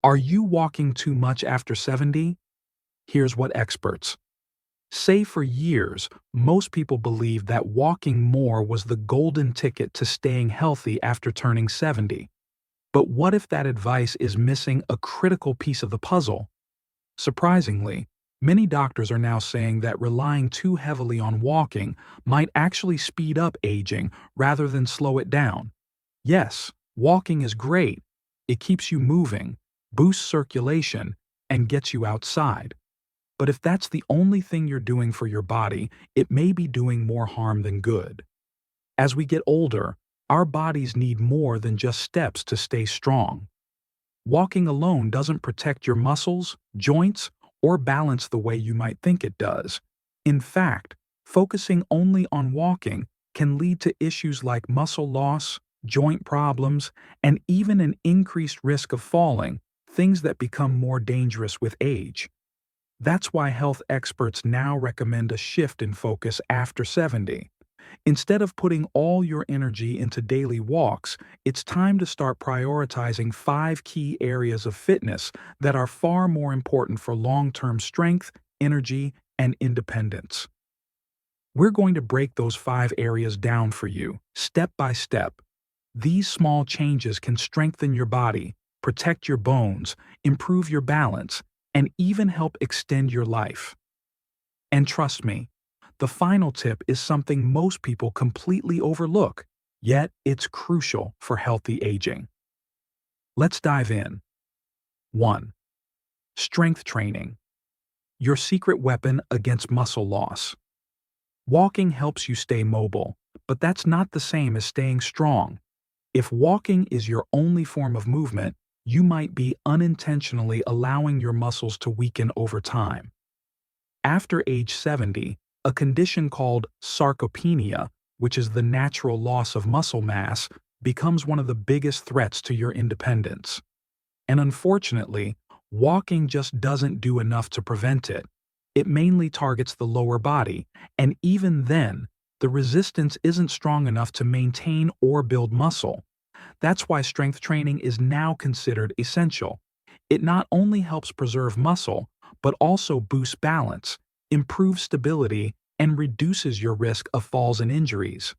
Are you walking too much after 70? Here's what experts say. For years, most people believed that walking more was the golden ticket to staying healthy after turning 70. But what if that advice is missing a critical piece of the puzzle? Surprisingly, many doctors are now saying that relying too heavily on walking might actually speed up aging rather than slow it down. Yes, walking is great. It keeps you moving, boosts circulation, and gets you outside. But if that's the only thing you're doing for your body, it may be doing more harm than good. As we get older, our bodies need more than just steps to stay strong. Walking alone doesn't protect your muscles, joints, or balance the way you might think it does. In fact, focusing only on walking can lead to issues like muscle loss, joint problems, and even an increased risk of falling, things that become more dangerous with age. That's why health experts now recommend a shift in focus after 70. Instead of putting all your energy into daily walks, it's time to start prioritizing 5 key areas of fitness that are far more important for long-term strength, energy, and independence. We're going to break those 5 areas down for you, step by step. These small changes can strengthen your body, protect your bones, improve your balance, and even help extend your life. And trust me, the final tip is something most people completely overlook, yet it's crucial for healthy aging. Let's dive in. 1. Strength training. Your secret weapon against muscle loss. Walking helps you stay mobile, but that's not the same as staying strong. If walking is your only form of movement, you might be unintentionally allowing your muscles to weaken over time. After age 70, a condition called sarcopenia, which is the natural loss of muscle mass, becomes one of the biggest threats to your independence. And unfortunately, walking just doesn't do enough to prevent it. It mainly targets the lower body, and even then, the resistance isn't strong enough to maintain or build muscle. That's why strength training is now considered essential. It not only helps preserve muscle, but also boosts balance, improves stability, and reduces your risk of falls and injuries.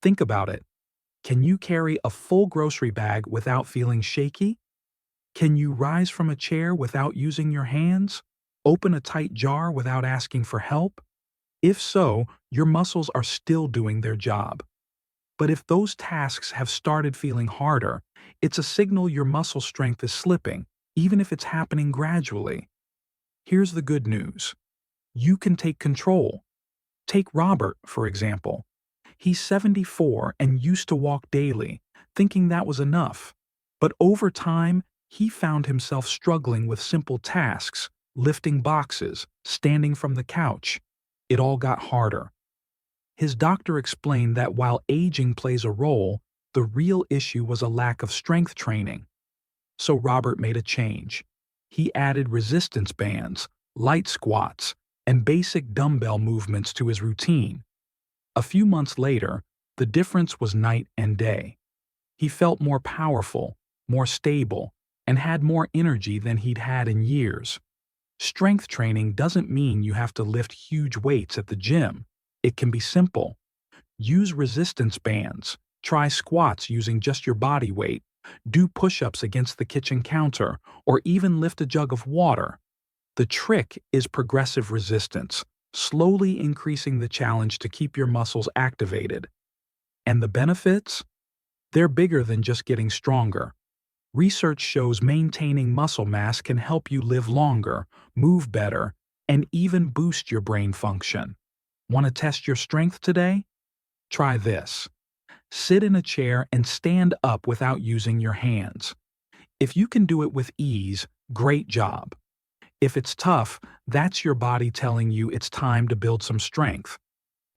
Think about it. Can you carry a full grocery bag without feeling shaky? Can you rise from a chair without using your hands? Open a tight jar without asking for help? If so, your muscles are still doing their job. But if those tasks have started feeling harder, it's a signal your muscle strength is slipping, even if it's happening gradually. Here's the good news. You can take control. Take Robert, for example. He's 74 and used to walk daily, thinking that was enough. But over time, he found himself struggling with simple tasks, lifting boxes, standing from the couch. It all got harder. His doctor explained that while aging plays a role, the real issue was a lack of strength training. So Robert made a change. He added resistance bands, light squats, and basic dumbbell movements to his routine. A few months later, the difference was night and day. He felt more powerful, more stable, and had more energy than he'd had in years. Strength training doesn't mean you have to lift huge weights at the gym. It can be simple. Use resistance bands, try squats using just your body weight, do push-ups against the kitchen counter, or even lift a jug of water. The trick is progressive resistance, slowly increasing the challenge to keep your muscles activated. And the benefits? They're bigger than just getting stronger. Research shows maintaining muscle mass can help you live longer, move better, and even boost your brain function. Want to test your strength today? Try this. Sit in a chair and stand up without using your hands. If you can do it with ease, great job. If it's tough, that's your body telling you it's time to build some strength.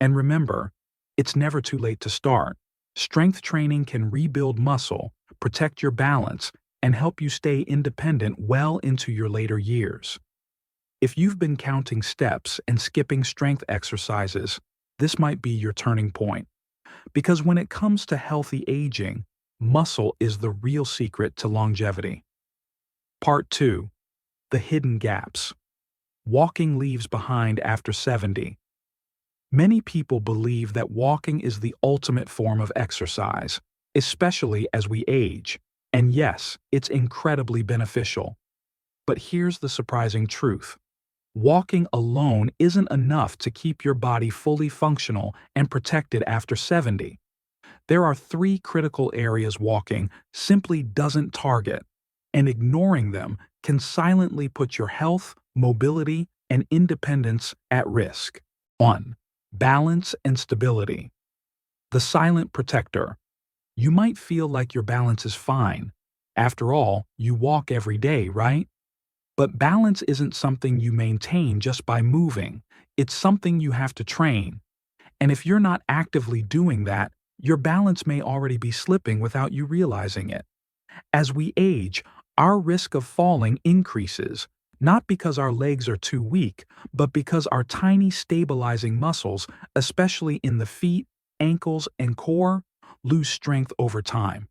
And remember, it's never too late to start. Strength training can rebuild muscle, protect your balance, and help you stay independent well into your later years. If you've been counting steps and skipping strength exercises, this might be your turning point. Because when it comes to healthy aging, muscle is the real secret to longevity. Part 2. The Hidden Gaps. Walking leaves behind after 70. Many people believe that walking is the ultimate form of exercise, especially as we age. And yes, it's incredibly beneficial. But here's the surprising truth. Walking alone isn't enough to keep your body fully functional and protected after 70. There are three critical areas walking simply doesn't target, and ignoring them can silently put your health, mobility, and independence at risk. 1. Balance and stability. The silent protector. You might feel like your balance is fine. After all, you walk every day, right? But balance isn't something you maintain just by moving. It's something you have to train. And if you're not actively doing that, your balance may already be slipping without you realizing it. As we age, our risk of falling increases, not because our legs are too weak, but because our tiny stabilizing muscles, especially in the feet, ankles, and core, lose strength over time.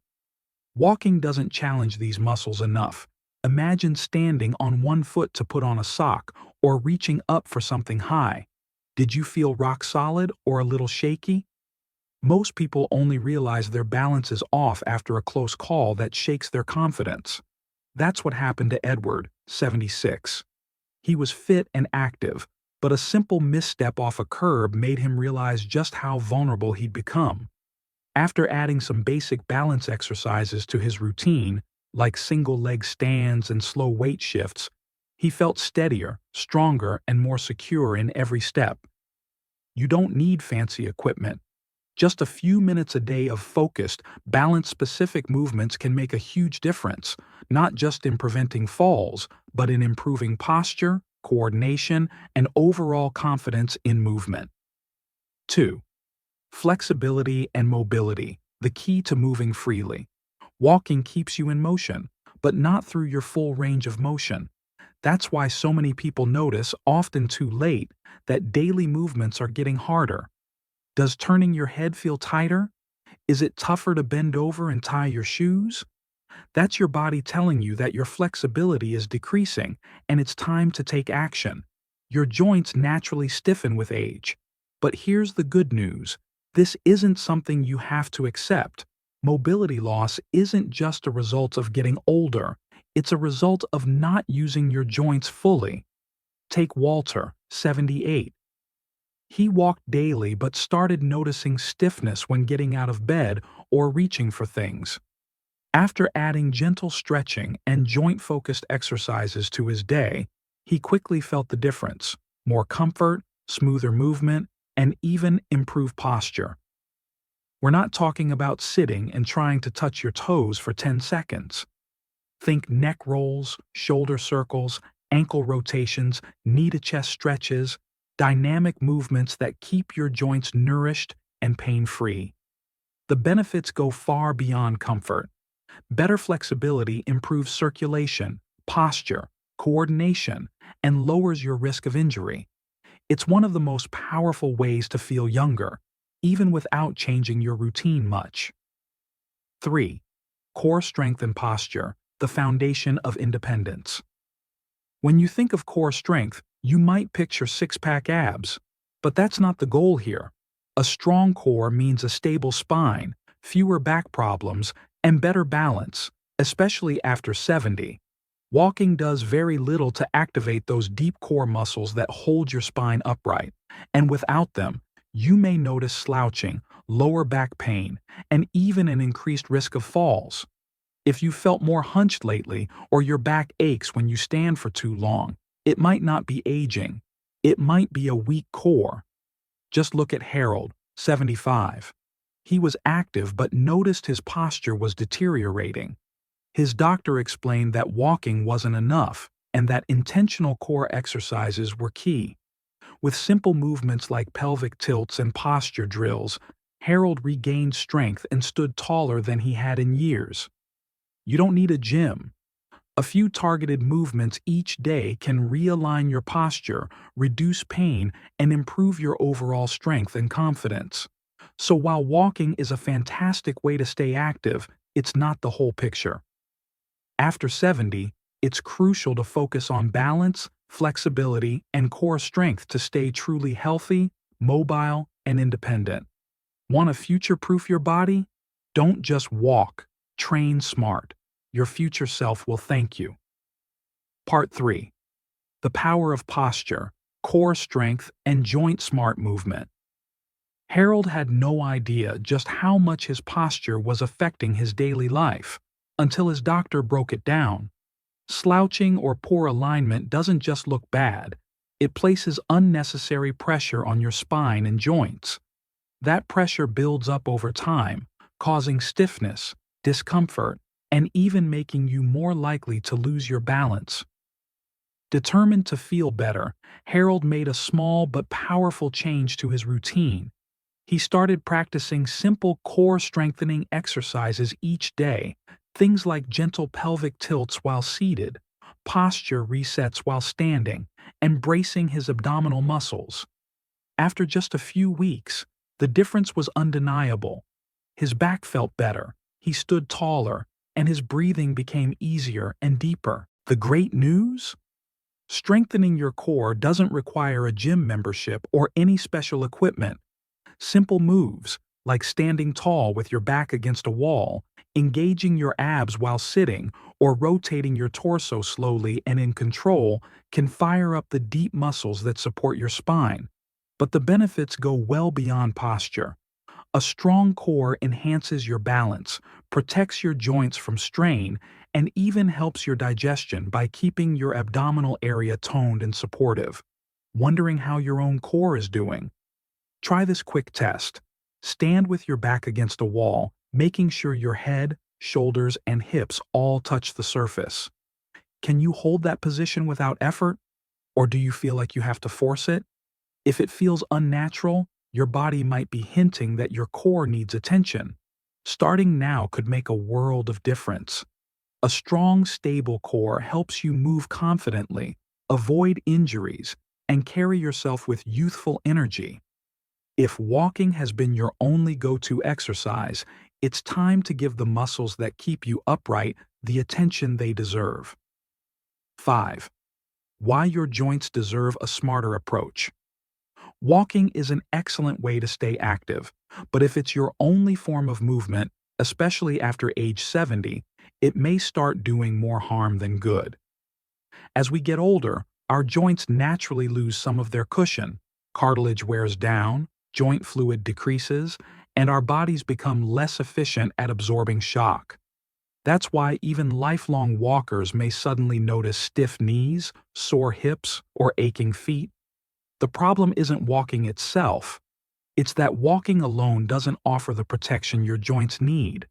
Walking doesn't challenge these muscles enough. Imagine standing on one foot to put on a sock or reaching up for something high. Did you feel rock solid or a little shaky? Most people only realize their balance is off after a close call that shakes their confidence. That's what happened to Edward, 76. He was fit and active, but a simple misstep off a curb made him realize just how vulnerable he'd become. After adding some basic balance exercises to his routine, like single-leg stands and slow weight shifts, he felt steadier, stronger, and more secure in every step. You don't need fancy equipment. Just a few minutes a day of focused, balance-specific movements can make a huge difference, not just in preventing falls, but in improving posture, coordination, and overall confidence in movement. 2. Flexibility and mobility, the key to moving freely. Walking keeps you in motion, but not through your full range of motion. That's why so many people notice, often too late, that daily movements are getting harder. Does turning your head feel tighter? Is it tougher to bend over and tie your shoes? That's your body telling you that your flexibility is decreasing and it's time to take action. Your joints naturally stiffen with age. But here's the good news. This isn't something you have to accept. Mobility loss isn't just a result of getting older. It's a result of not using your joints fully. Take Walter, 78. He walked daily but started noticing stiffness when getting out of bed or reaching for things. After adding gentle stretching and joint-focused exercises to his day, he quickly felt the difference: more comfort, smoother movement, and even improved posture. We're not talking about sitting and trying to touch your toes for 10 seconds. Think neck rolls, shoulder circles, ankle rotations, knee-to-chest stretches, dynamic movements that keep your joints nourished and pain-free. The benefits go far beyond comfort. Better flexibility improves circulation, posture, coordination, and lowers your risk of injury. It's one of the most powerful ways to feel younger, even without changing your routine much. 3. Core strength and posture, the foundation of independence. When you think of core strength, you might picture six-pack abs, but that's not the goal here. A strong core means a stable spine, fewer back problems, and better balance, especially after 70. Walking does very little to activate those deep core muscles that hold your spine upright, and without them, you may notice slouching, lower back pain, and even an increased risk of falls. If you felt more hunched lately or your back aches when you stand for too long, it might not be aging. It might be a weak core. Just look at Harold, 75. He was active but noticed his posture was deteriorating. His doctor explained that walking wasn't enough and that intentional core exercises were key. With simple movements like pelvic tilts and posture drills, Harold regained strength and stood taller than he had in years. You don't need a gym. A few targeted movements each day can realign your posture, reduce pain, and improve your overall strength and confidence. So while walking is a fantastic way to stay active, it's not the whole picture. After 70, It's crucial to focus on balance, flexibility, and core strength to stay truly healthy, mobile, and independent. Want to future-proof your body? Don't just walk, train smart. Your future self will thank you. Part 3. The power of posture, core strength, and joint smart movement. Harold had no idea just how much his posture was affecting his daily life until his doctor broke it down. Slouching or poor alignment doesn't just look bad, it places unnecessary pressure on your spine and joints. That pressure builds up over time, causing stiffness, discomfort, and even making you more likely to lose your balance. Determined to feel better, Harold made a small but powerful change to his routine. He started practicing simple core strengthening exercises each day, things like gentle pelvic tilts while seated, posture resets while standing, and bracing his abdominal muscles. After just a few weeks, the difference was undeniable. His back felt better, he stood taller, and his breathing became easier and deeper. The great news? Strengthening your core doesn't require a gym membership or any special equipment. Simple moves, like standing tall with your back against a wall, engaging your abs while sitting, or rotating your torso slowly and in control, can fire up the deep muscles that support your spine. But the benefits go well beyond posture. A strong core enhances your balance, protects your joints from strain, and even helps your digestion by keeping your abdominal area toned and supportive. Wondering how your own core is doing? Try this quick test. Stand with your back against a wall, making sure your head, shoulders, and hips all touch the surface. Can you hold that position without effort? Or do you feel like you have to force it? If it feels unnatural, your body might be hinting that your core needs attention. Starting now could make a world of difference. A strong, stable core helps you move confidently, avoid injuries, and carry yourself with youthful energy. If walking has been your only go-to exercise, it's time to give the muscles that keep you upright the attention they deserve. 5. Why your joints deserve a smarter approach. Walking is an excellent way to stay active, but if it's your only form of movement, especially after age 70, it may start doing more harm than good. As we get older, our joints naturally lose some of their cushion, cartilage wears down, joint fluid decreases, and our bodies become less efficient at absorbing shock. That's why even lifelong walkers may suddenly notice stiff knees, sore hips, or aching feet. The problem isn't walking itself. It's that walking alone doesn't offer the protection your joints need.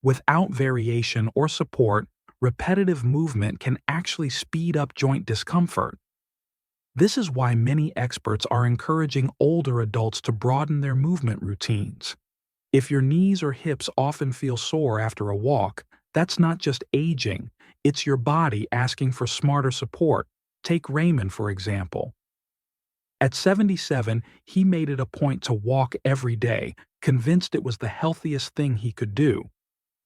Without variation or support, repetitive movement can actually speed up joint discomfort. This is why many experts are encouraging older adults to broaden their movement routines. If your knees or hips often feel sore after a walk, that's not just aging, it's your body asking for smarter support. Take Raymond, for example. At 77, he made it a point to walk every day, convinced it was the healthiest thing he could do.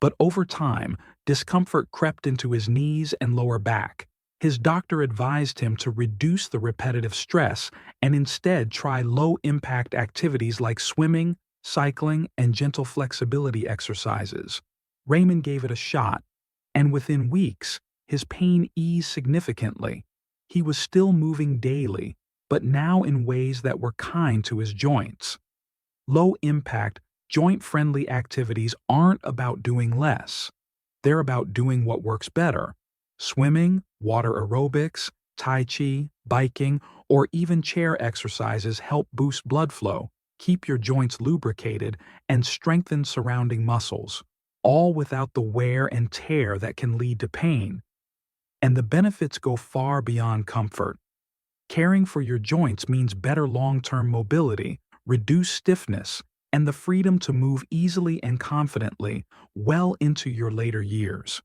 But over time, discomfort crept into his knees and lower back. His doctor advised him to reduce the repetitive stress and instead try low-impact activities like swimming, cycling, and gentle flexibility exercises. Raymond gave it a shot, and within weeks, his pain eased significantly. He was still moving daily, but now in ways that were kind to his joints. Low-impact, joint-friendly activities aren't about doing less. They're about doing what works better. Swimming, water aerobics, tai chi, biking, or even chair exercises help boost blood flow, keep your joints lubricated, and strengthen surrounding muscles, all without the wear and tear that can lead to pain. And the benefits go far beyond comfort. Caring for your joints means better long-term mobility, reduced stiffness, and the freedom to move easily and confidently well into your later years.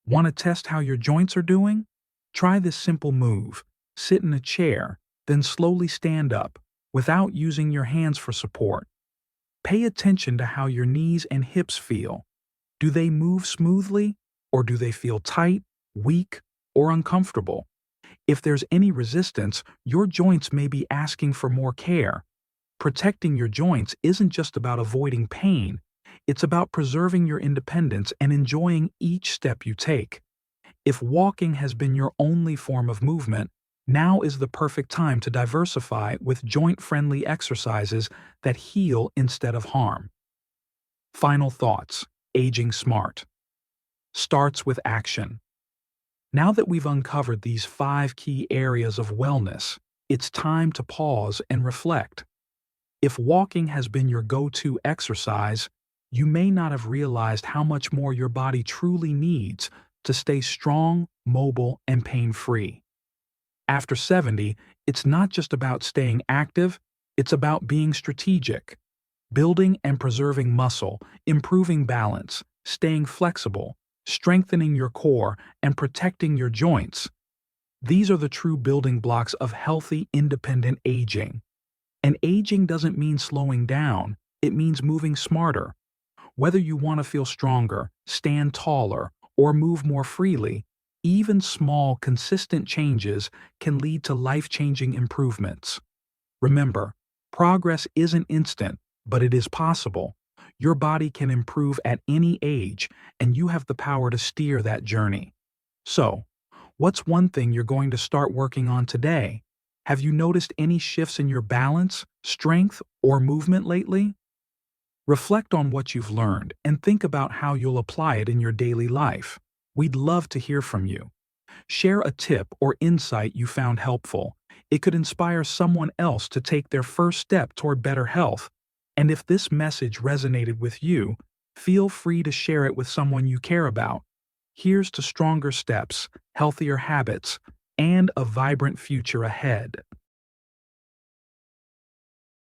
Want to test how your joints are doing? Try this simple move. Sit in a chair, then slowly stand up, without using your hands for support. Pay attention to how your knees and hips feel. Do they move smoothly, or do they feel tight, weak, or uncomfortable. If there's any resistance, your joints may be asking for more care. Protecting your joints isn't just about avoiding pain, it's about preserving your independence and enjoying each step you take. If walking has been your only form of movement, now is the perfect time to diversify with joint-friendly exercises that heal instead of harm. Final thoughts. Aging smart starts with action. Now that we've uncovered these 5 key areas of wellness, it's time to pause and reflect. If walking has been your go-to exercise, you may not have realized how much more your body truly needs to stay strong, mobile, and pain-free. After 70, it's not just about staying active, it's about being strategic, building and preserving muscle, improving balance, staying flexible, strengthening your core, and protecting your joints. These are the true building blocks of healthy, independent aging. And aging doesn't mean slowing down, it means moving smarter. Whether you want to feel stronger, stand taller, or move more freely, even small, consistent changes can lead to life-changing improvements. Remember, progress isn't instant, but it is possible. Your body can improve at any age, and you have the power to steer that journey. So, what's one thing you're going to start working on today? Have you noticed any shifts in your balance, strength, or movement lately? Reflect on what you've learned and think about how you'll apply it in your daily life. We'd love to hear from you. Share a tip or insight you found helpful. It could inspire someone else to take their first step toward better health. And if this message resonated with you, feel free to share it with someone you care about. Here's to stronger steps, healthier habits, and a vibrant future ahead.